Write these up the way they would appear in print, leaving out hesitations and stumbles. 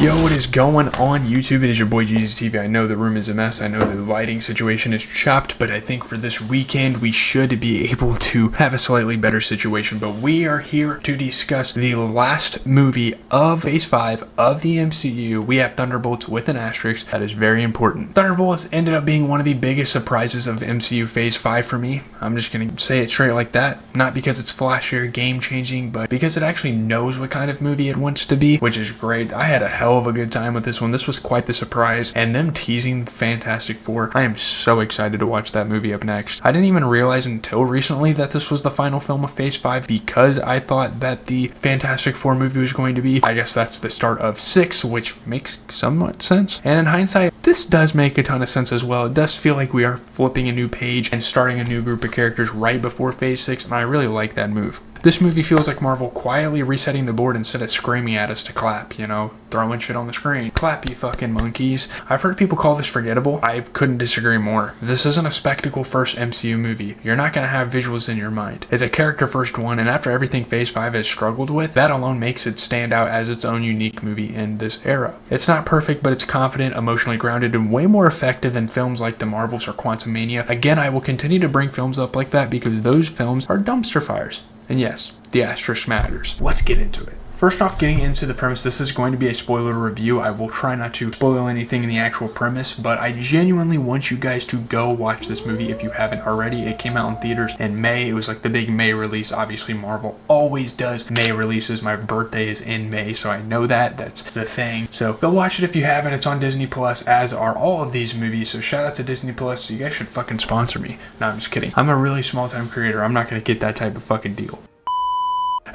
Yo, what is going on YouTube? It is your boy Jesus TV. I know the room is a mess. I know the lighting situation is chopped, but I think for this weekend we should be able to have a slightly better situation. But we are here to discuss the last movie of Phase 5 of the MCU. We have Thunderbolts with an asterisk. That is very important. Thunderbolts ended up being one of the biggest surprises of MCU Phase 5 for me. I'm just gonna say it straight like that. Not because it's flashier, game-changing, but because it actually knows what kind of movie it wants to be, which is great. I had a hell of a good time with this one. This was quite the surprise, and them teasing Fantastic Four. I am so excited to watch that movie up next. I didn't even realize until recently that this was the final film of Phase 5 because I thought that the Fantastic Four movie was going to be, I guess that's the start of 6, which makes somewhat sense. And in hindsight, this does make a ton of sense as well. It does feel like we are flipping a new page and starting a new group of characters right before Phase 6, and I really like that move. This movie feels like Marvel quietly resetting the board instead of screaming at us to clap, you know, throwing shit on the screen. Clap, you fucking monkeys. I've heard people call this forgettable. I couldn't disagree more. This isn't a spectacle first MCU movie. You're not gonna have visuals in your mind. It's a character first one, and after everything Phase 5 has struggled with, that alone makes it stand out as its own unique movie in this era. It's not perfect, but it's confident, emotionally grounded, and way more effective than films like The Marvels or Quantumania. Again, I will continue to bring films up like that because those films are dumpster fires. And yes, the asterisk matters. Let's get into it. First off, getting into the premise, this is going to be a spoiler review. I will try not to spoil anything in the actual premise, but I genuinely want you guys to go watch this movie if you haven't already. It came out in theaters in May. It was like the big May release. Obviously, Marvel always does May releases. My birthday is in May, so I know that. That's the thing. So go watch it if you haven't. It's on Disney Plus, as are all of these movies. So shout out to Disney Plus. You guys should fucking sponsor me. No, I'm just kidding. I'm a really small-time creator. I'm not going to get that type of fucking deal.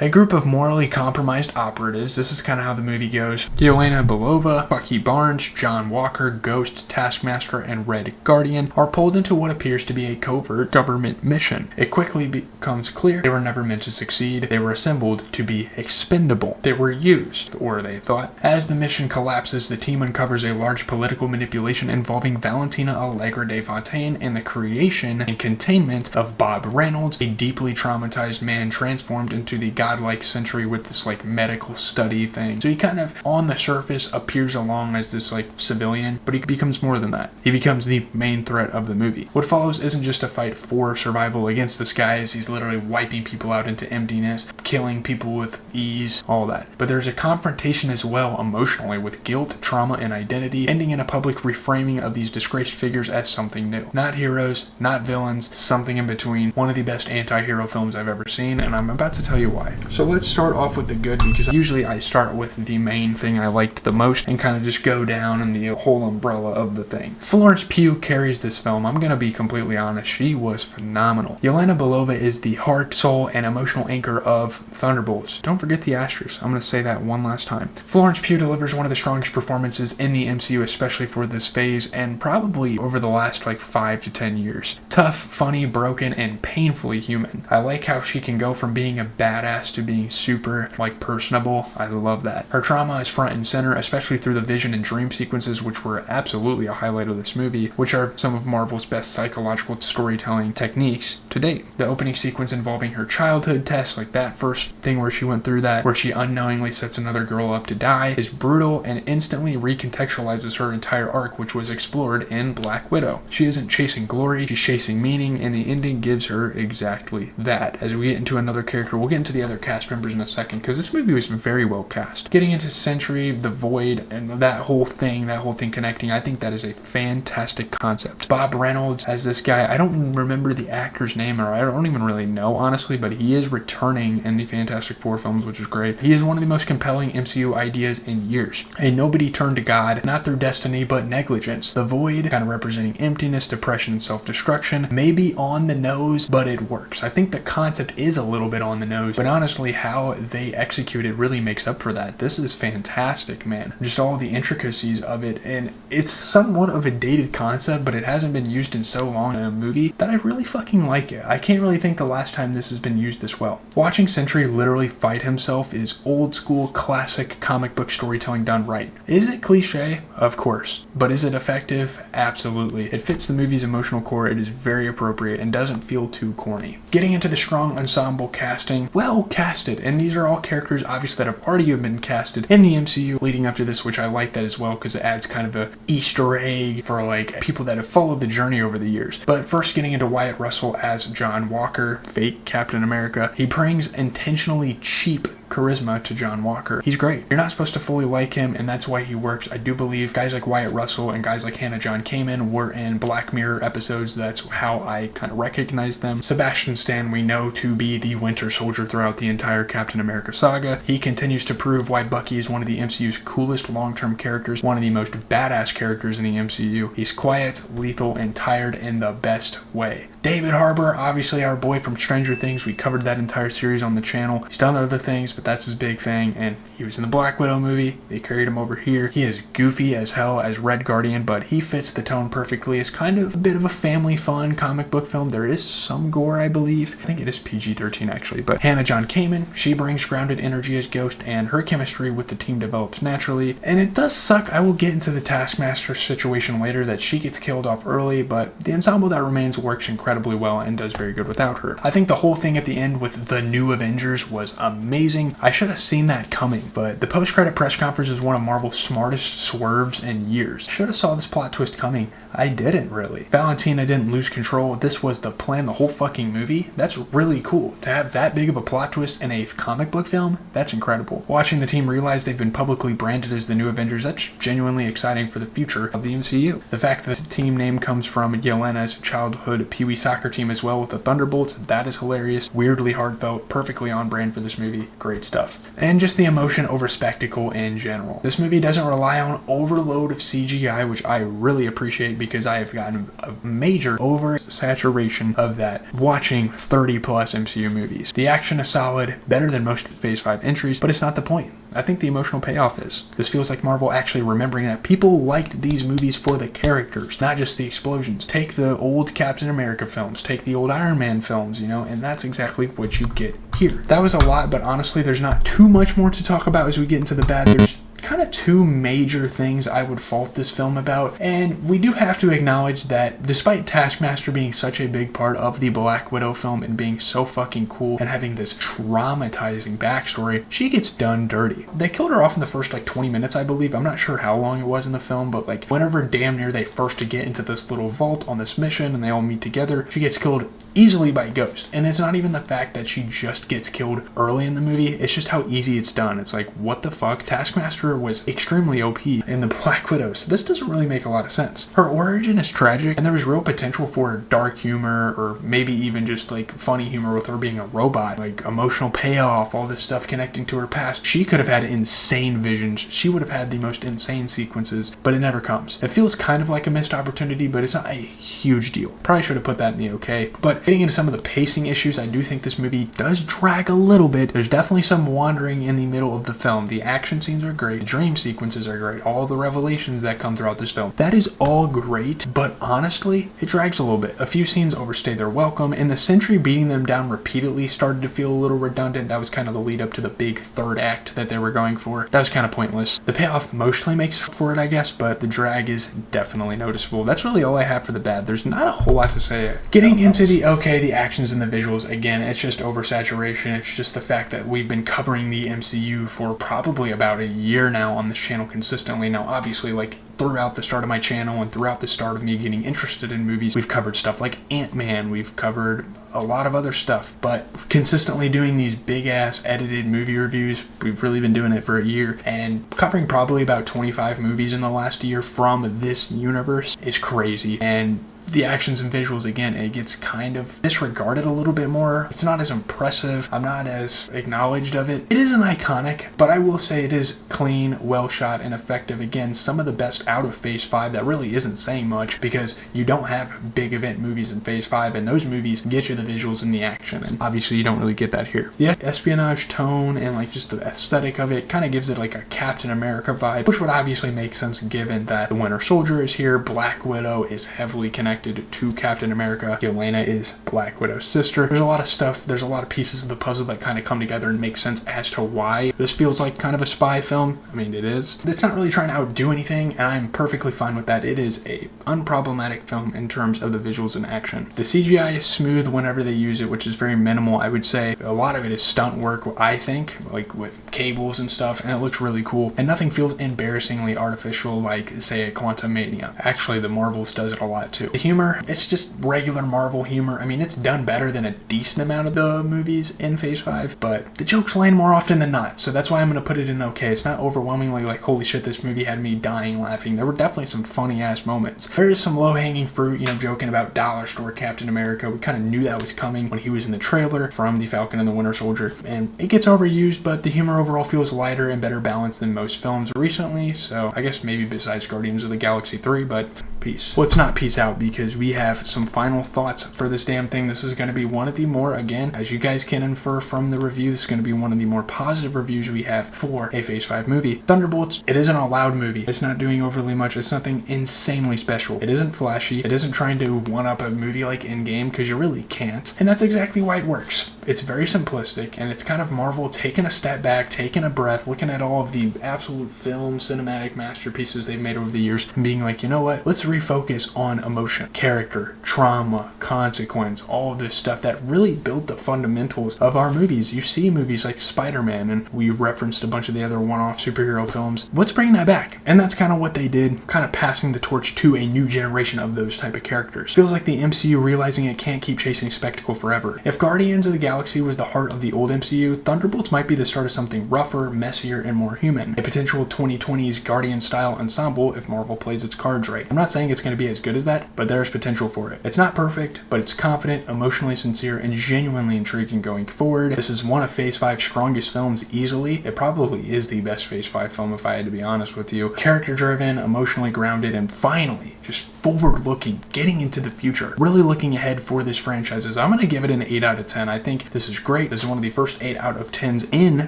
A group of morally compromised operatives, this is kind of how the movie goes. Yelena Belova, Bucky Barnes, John Walker, Ghost, Taskmaster, and Red Guardian are pulled into what appears to be a covert government mission. It quickly becomes clear they were never meant to succeed. They were assembled to be expendable. They were used, or they thought. As the mission collapses, the team uncovers a large political manipulation involving Valentina Allegra de Fontaine and the creation and containment of Bob Reynolds, a deeply traumatized man transformed into the godlike Sentry with this like medical study thing. So he kind of on the surface appears along as this like civilian, but he becomes more than that. He becomes the main threat of the movie. What follows isn't just a fight for survival against this guy, as he's literally wiping people out into emptiness, killing people with ease, all that. But there's a confrontation as well emotionally with guilt, trauma, and identity, ending in a public reframing of these disgraced figures as something new. Not heroes, not villains, something in between. One of the best anti-hero films I've ever seen, and I'm about to tell you why. So let's start off with the good, because usually I start with the main thing I liked the most and kind of just go down in the whole umbrella of the thing. Florence Pugh carries this film. I'm gonna be completely honest, she was phenomenal. Yelena Belova is the heart, soul, and emotional anchor of Thunderbolts. Don't forget the asterisk. I'm gonna say that one last time. Florence Pugh delivers one of the strongest performances in the MCU, especially for this phase, and probably over the last like 5 to 10 years. Tough, funny, broken, and painfully human. I like how she can go from being a badass to being super like personable. I love that. Her trauma is front and center, especially through the vision and dream sequences, which were absolutely a highlight of this movie, which are some of Marvel's best psychological storytelling techniques to date. The opening sequence involving her childhood test, like that first thing where she went through that, where she unknowingly sets another girl up to die, is brutal and instantly recontextualizes her entire arc, which was explored in Black Widow. She isn't chasing glory, she's chasing meaning, and the ending gives her exactly that. As we get into another character, we'll get into the other cast members in a second, because this movie was very well cast. Getting into Sentry, the Void, and that whole thing connecting, I think that is a fantastic concept. Bob Reynolds as this guy, I don't remember the actor's name, or I don't even really know, honestly, but he is returning in the Fantastic Four films, which is great. He is one of the most compelling MCU ideas in years. A nobody turned to God, not through destiny, but negligence. The Void, kind of representing emptiness, depression, and self-destruction, maybe on the nose, but it works. I think the concept is a little bit on the nose, but honestly, how they execute it really makes up for that. This is fantastic, man. Just all the intricacies of it, and it's somewhat of a dated concept, but it hasn't been used in so long in a movie that I really fucking like it. I can't really think the last time this has been used this well. Watching Sentry literally fight himself is old school classic comic book storytelling done right. Is it cliche? Of course. But is it effective? Absolutely. It fits the movie's emotional core. It is very appropriate and doesn't feel too corny. Getting into the strong ensemble casting, well casted, and these are all characters obviously that have already been casted in the MCU leading up to this, which I like that as well because it adds kind of a Easter egg for like people that have followed the journey over the years. But first, getting into Wyatt Russell as John Walker, fake Captain America. He brings intentionally cheap charisma to John Walker. He's great. You're not supposed to fully like him, and that's why he works. I do believe guys like Wyatt Russell and guys like Hannah John Kamen were in Black Mirror episodes. That's how I kind of recognize them. Sebastian Stan we know to be the Winter Soldier throughout the entire Captain America saga. He continues to prove why Bucky is one of the MCU's coolest long-term characters, one of the most badass characters in the MCU. He's quiet, lethal, and tired in the best way. David Harbour, obviously our boy from Stranger Things. We covered that entire series on the channel. He's done other things, but that's his big thing, and he was in the Black Widow movie. They carried him over here. He is goofy as hell as Red Guardian, but he fits the tone perfectly. It's kind of a bit of a family fun comic book film. There is some gore, I believe. I think it is PG-13 actually, but Hannah John Kamen, she brings grounded energy as Ghost, and her chemistry with the team develops naturally. And it does suck. I will get into the Taskmaster situation later that she gets killed off early, but the ensemble that remains works incredibly well and does very good without her. I think the whole thing at the end with the new Avengers was amazing. I should have seen that coming, but the post-credit press conference is one of Marvel's smartest swerves in years. Should have saw this plot twist coming. I didn't really. Valentina didn't lose control. This was the plan the whole fucking movie. That's really cool. To have that big of a plot twist in a comic book film, that's incredible. Watching the team realize they've been publicly branded as the new Avengers, that's genuinely exciting for the future of the MCU. The fact that the team name comes from Yelena's childhood Pee Wee soccer team as well with the Thunderbolts, that is hilarious. Weirdly heartfelt, perfectly on brand for this movie. Great stuff. And just the emotion over spectacle in general. This movie doesn't rely on overload of CGI, which I really appreciate because I have gotten a major oversaturation of that watching 30 plus MCU movies. The action is solid, better than most Phase 5 entries, but it's not the point. I think the emotional payoff is. This feels like Marvel actually remembering that people liked these movies for the characters, not just the explosions. Take the old Captain America films, take the old Iron Man films, you know, and that's exactly what you get here. That was a lot, but honestly, there's not too much more to talk about as we get into the bad. There's kind of two major things I would fault this film about, and we do have to acknowledge that despite Taskmaster being such a big part of the Black Widow film and being so fucking cool and having this traumatizing backstory, she gets done dirty. They killed her off in the first like 20 minutes, I believe. I'm not sure how long it was in the film, but like whenever damn near they first get into this little vault on this mission and they all meet together, she gets killed easily by Ghost. And it's not even the fact that she just gets killed early in the movie, it's just how easy it's done. It's like, what the fuck? Taskmaster was extremely OP in the Black Widow, so this doesn't really make a lot of sense. Her origin is tragic, and there was real potential for dark humor, or maybe even just like funny humor with her being a robot, like emotional payoff, all this stuff connecting to her past. She could have had insane visions, she would have had the most insane sequences, but it never comes. It feels kind of like a missed opportunity, but it's not a huge deal. Probably should have put that in the okay. But getting into some of the pacing issues, I do think this movie does drag a little bit. There's definitely some wandering in the middle of the film. The action scenes are great, the dream sequences are great, all the revelations that come throughout this film, that is all great, but honestly, it drags a little bit. A few scenes overstay their welcome, and the Sentry beating them down repeatedly started to feel a little redundant. That was kind of the lead up to the big third act that they were going for. That was kind of pointless. The payoff mostly makes for it, I guess, but the drag is definitely noticeable. That's really all I have for the bad. There's not a whole lot to say. Getting into the okay, the actions and the visuals, again, it's just oversaturation. It's just the fact that we've been covering the MCU for probably about a year now on this channel consistently. Now, obviously, like throughout the start of my channel and throughout the start of me getting interested in movies, we've covered stuff like Ant-Man, we've covered a lot of other stuff, but consistently doing these big ass edited movie reviews, we've really been doing it for a year, and covering probably about 25 movies in the last year from this universe is crazy. And the actions and visuals, again, it gets kind of disregarded a little bit more. It's not as impressive. I'm not as acknowledged of it. It isn't iconic, but I will say it is clean, well shot, and effective. Again, some of the best out of Phase 5. That really isn't saying much because you don't have big event movies in Phase 5, and those movies get you the visuals and the action, and obviously you don't really get that here. The espionage tone and like just the aesthetic of it kind of gives it like a Captain America vibe, which would obviously make sense given that the Winter Soldier is here, Black Widow is heavily connected connected to Captain America. Yelena is Black Widow's sister. There's a lot of stuff, there's a lot of pieces of the puzzle that kind of come together and make sense as to why this feels like kind of a spy film. I mean, it is. It's not really trying to outdo anything, and I'm perfectly fine with that. It is a unproblematic film in terms of the visuals and action. The CGI is smooth whenever they use it, which is very minimal. I would say a lot of it is stunt work, I think, like with cables and stuff, and it looks really cool. And nothing feels embarrassingly artificial like, say, a Quantumania. Actually, the Marvels does it a lot too. The humor, it's just regular Marvel humor. I mean, it's done better than a decent amount of the movies in Phase 5, but the jokes land more often than not, so that's why I'm going to put it in okay. It's not overwhelmingly like, holy shit, this movie had me dying laughing. There were definitely some funny ass moments. There is some low-hanging fruit, you know, joking about dollar store Captain America. We kind of knew that was coming when he was in the trailer from The Falcon and the Winter Soldier, and it gets overused, but the humor overall feels lighter and better balanced than most films recently, so I guess maybe besides Guardians of the Galaxy 3, but peace. Well, it's not peace out, because we have some final thoughts for this damn thing. This is going to be one of the more, again, as you guys can infer from the review, this is going to be one of the more positive reviews we have for a Phase 5 movie. Thunderbolts, it isn't a loud movie. It's not doing overly much. It's nothing insanely special. It isn't flashy. It isn't trying to one-up a movie like Endgame, because you really can't. And that's exactly why it works. It's very simplistic, and it's kind of Marvel taking a step back, taking a breath, looking at all of the absolute film, cinematic masterpieces they've made over the years, and being like, you know what? Let's refocus on emotion, character, trauma, consequence, all of this stuff that really built the fundamentals of our movies. You see movies like Spider-Man, and we referenced a bunch of the other one-off superhero films. Let's bring that back. And that's kind of what they did, kind of passing the torch to a new generation of those type of characters. Feels like the MCU realizing it can't keep chasing spectacle forever. If Guardians of the Galaxy was the heart of the old MCU, Thunderbolts might be the start of something rougher, messier, and more human. A potential 2020s Guardian-style ensemble if Marvel plays its cards right. I'm not saying it's going to be as good as that, but there's potential for it. It's not perfect, but it's confident, emotionally sincere, and genuinely intriguing going forward. This is one of Phase 5's strongest films easily. It probably is the best Phase 5 film if I had to be honest with you. Character-driven, emotionally grounded, and finally, just forward-looking, getting into the future, really looking ahead for this franchise. I'm going to give it an 8 out of 10. I think this is great. This is one of the first 8 out of 10s in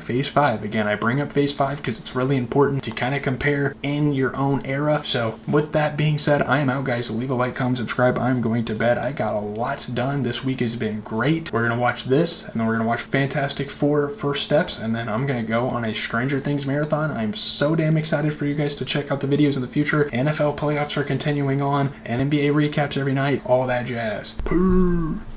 Phase 5. Again, I bring up Phase 5 because it's really important to kind of compare in your own era. So with that being said, I am out, guys. Leave a like, comment, subscribe. I'm going to bed. I got a lot done. This week has been great. We're going to watch this, and then we're going to watch Fantastic Four First Steps, and then I'm going to go on a Stranger Things marathon. I'm so damn excited for you guys to check out the videos in the future. NFL playoffs are continuing on, and NBA recaps every night. All that jazz. Peace.